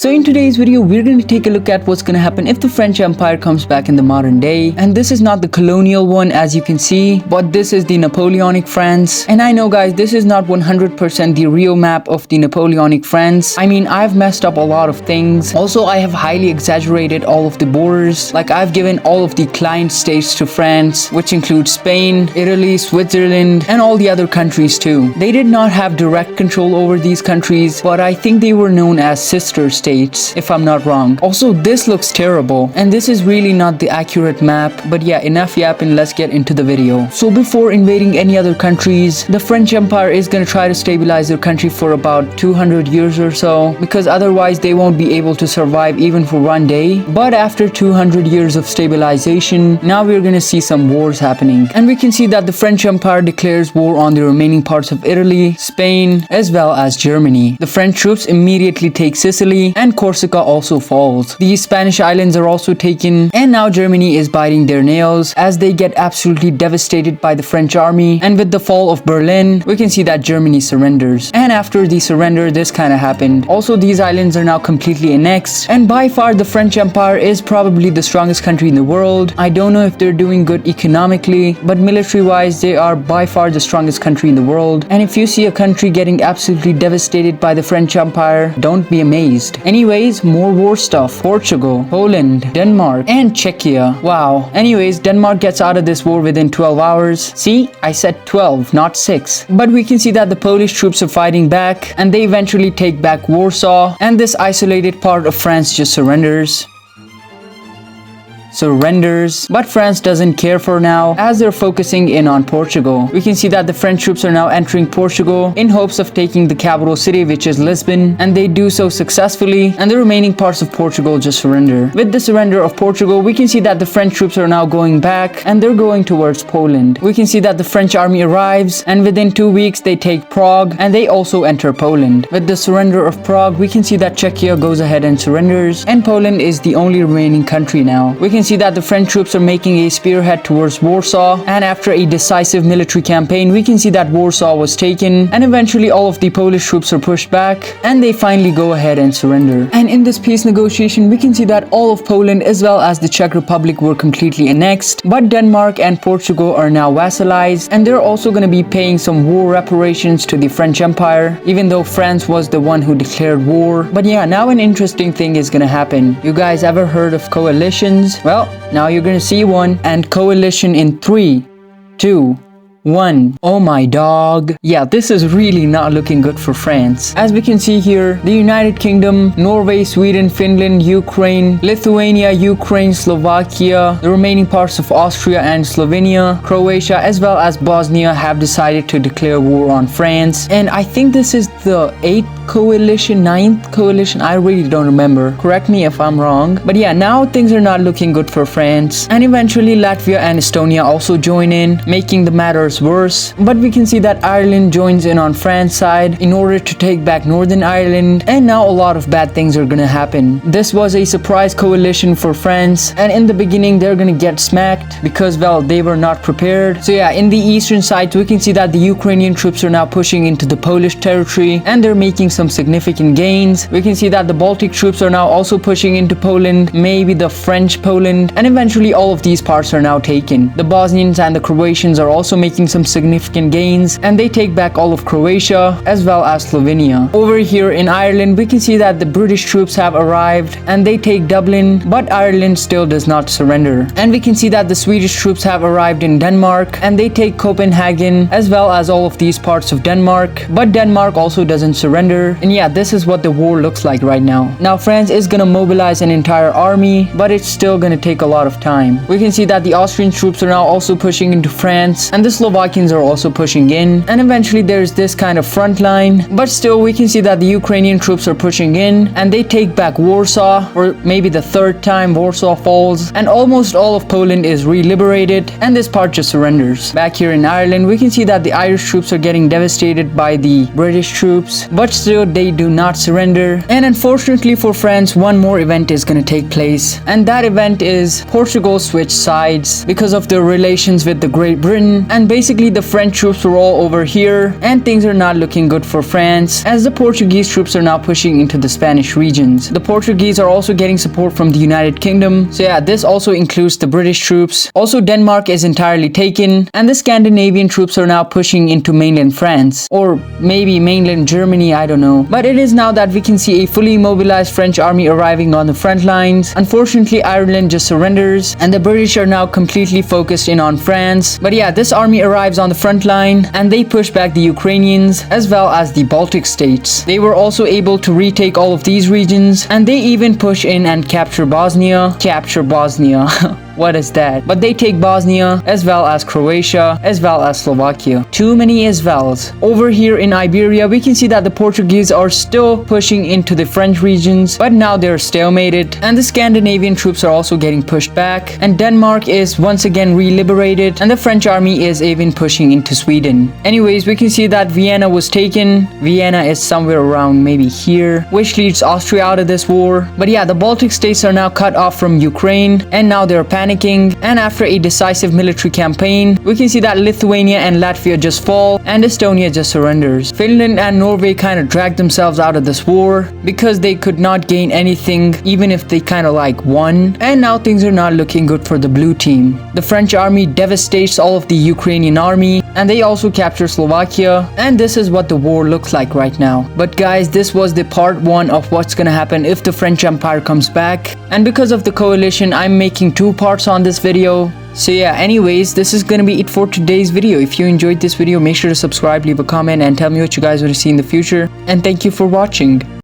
So in today's video, we're going to take a look at what's going to happen if the French Empire comes back in the modern day. And this is not the colonial one, as you can see, but this is the Napoleonic France. And I know, guys, this is not 100% the real map of the Napoleonic France. I mean, I've messed up a lot of things. Also, I have highly exaggerated all of the borders. Like, I've given all of the client states to France, which includes Spain, Italy, Switzerland, and all the other countries too. They did not have direct control over these countries, but I think they were known as sister states, if I'm not wrong. Also, this looks terrible, and this is really not the accurate map. But yeah, enough yapping, let's get into the video. So before invading any other countries, the French Empire is gonna try to stabilize their country for about 200 years or so, because otherwise they won't be able to survive even for one day. But after 200 years of stabilization, now we're gonna see some wars happening. And we can see that the French Empire declares war on the remaining parts of Italy, Spain, as well as Germany. The French troops immediately take Sicily, and Corsica also falls. These Spanish islands are also taken, and now Germany is biting their nails as they get absolutely devastated by the French army. And with the fall of Berlin, we can see that Germany surrenders. And after the surrender, this kind of happened. Also, these islands are now completely annexed, and by far the French Empire is probably the strongest country in the world. I don't know if they're doing good economically, but military wise they are by far the strongest country in the world. And if you see a country getting absolutely devastated by the French Empire, don't be amazed. Anyways, more war stuff. Portugal, Poland, Denmark, and Czechia. Wow. Anyways, Denmark gets out of this war within 12 hours. See, I said 12, not 6. But we can see that the Polish troops are fighting back, and they eventually take back Warsaw, and this isolated part of France just surrenders. But France doesn't care for now, as they're focusing in on Portugal. We can see that the French troops are now entering Portugal in hopes of taking the capital city, which is Lisbon, and they do so successfully, and the remaining parts of Portugal just surrender. With the surrender of Portugal, we can see that the French troops are now going back, and they're going towards Poland. We can see that the French army arrives, and within 2 weeks they take Prague, and they also enter Poland. With the surrender of Prague, we can see that Czechia goes ahead and surrenders, and Poland is the only remaining country now. We can see that the French troops are making a spearhead towards Warsaw, and after a decisive military campaign, we can see that Warsaw was taken, and eventually all of the Polish troops are pushed back, and they finally go ahead and surrender. And in this peace negotiation, we can see that all of Poland as well as the Czech Republic were completely annexed, but Denmark and Portugal are now vassalized, and they're also going to be paying some war reparations to the French Empire, even though France was the one who declared war. But yeah, now an interesting thing is going to happen. You guys ever heard of coalitions? Well, now you're gonna see one. And coalition in 3, 2, 1. Oh my dog. Yeah, this is really not looking good for France. As we can see here, the United Kingdom, Norway, Sweden, Finland, Ukraine, Lithuania, Ukraine, Slovakia, the remaining parts of Austria and Slovenia, Croatia, as well as Bosnia have decided to declare war on France. And I think this is the 8th coalition, 9th coalition, I really don't remember. Correct me if I'm wrong. But yeah, now things are not looking good for France. And eventually Latvia and Estonia also join in, making the matters worse. But we can see that Ireland joins in on France's side in order to take back Northern Ireland, and now a lot of bad things are gonna happen. This was a surprise coalition for France, and in the beginning they're gonna get smacked because, well, they were not prepared. So yeah, in the eastern side we can see that the Ukrainian troops are now pushing into the Polish territory, and they're making some significant gains. We can see that the Baltic troops are now also pushing into Poland, maybe the French Poland, and eventually all of these parts are now taken. The Bosnians and the Croatians are also making some significant gains, and they take back all of Croatia as well as Slovenia. Over here in Ireland, we can see that the British troops have arrived, and they take Dublin, but Ireland still does not surrender. And we can see that the Swedish troops have arrived in Denmark, and they take Copenhagen as well as all of these parts of Denmark, but Denmark also doesn't surrender. And yeah, this is what the war looks like right now. Now France is gonna mobilize an entire army, but it's still gonna take a lot of time. We can see that the Austrian troops are now also pushing into France, and the Slovakians are also pushing in, and eventually there's this kind of front line. But still we can see that the Ukrainian troops are pushing in, and they take back Warsaw, or maybe the 3rd time Warsaw falls, and almost all of Poland is re-liberated, and this part just surrenders. Back here in Ireland, we can see that the Irish troops are getting devastated by the British troops, but still still they do not surrender. And unfortunately for France, one more event is gonna take place, and that event is Portugal switched sides because of their relations with the Great Britain, and basically the French troops were all over here, and things are not looking good for France as the Portuguese troops are now pushing into the Spanish regions. The Portuguese are also getting support from the United Kingdom, so yeah, this also includes the British troops. Also, Denmark is entirely taken, and the Scandinavian troops are now pushing into mainland France, or maybe mainland Germany, I don't know. But it is now that we can see a fully mobilized French army arriving on the front lines. Unfortunately, Ireland just surrenders, and the British are now completely focused in on France. But yeah, this army arrives on the front line, and they push back the Ukrainians as well as the Baltic states. They were also able to retake all of these regions, and they even push in and capture Bosnia. What is that? But they take Bosnia as well as Croatia as well as Slovakia. Too many as wells. Over here in Iberia, we can see that the Portuguese are still pushing into the French regions, but now they're stalemated, and the Scandinavian troops are also getting pushed back, and Denmark is once again re-liberated, and the French army is even pushing into Sweden. Anyways, we can see that Vienna was taken. Vienna is somewhere around maybe here, which leads Austria out of this war. But yeah, the Baltic states are now cut off from Ukraine, and now they're panicking. And after a decisive military campaign, we can see that Lithuania and Latvia just fall, and Estonia just surrenders. Finland and Norway kind of dragged themselves out of this war because they could not gain anything, even if they kind of like won. And now things are not looking good for the blue team. The French army devastates all of the Ukrainian army, and they also capture Slovakia, and this is what the war looks like right now. But guys, this was the part 1 of what's gonna happen if the French Empire comes back, and because of the coalition, I'm making 2 parts on this video. So yeah, anyways, this is gonna be it for today's video. If you enjoyed this video, make sure to subscribe, leave a comment, and tell me what you guys want to see in the future, and thank you for watching.